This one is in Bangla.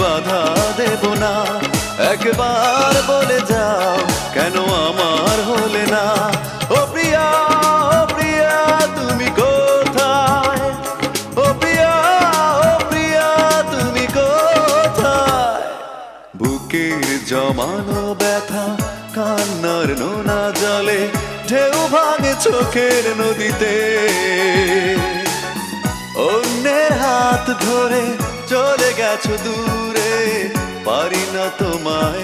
বাধা দেব না। একবার বলে যাও কেন আমার হলে না। ও প্রিয়া, ও প্রিয়া তুমি কোথায়? ও প্রিয়া, ও প্রিয়া তুমি কোথায়? বুকের জমানো ব্যথা কান্নার নোনা জলে ঢেউ ভাঙে চোখের নদীতে। অন্যের হাত ধরে চলে গেছো দূরে, পারি না তোমায়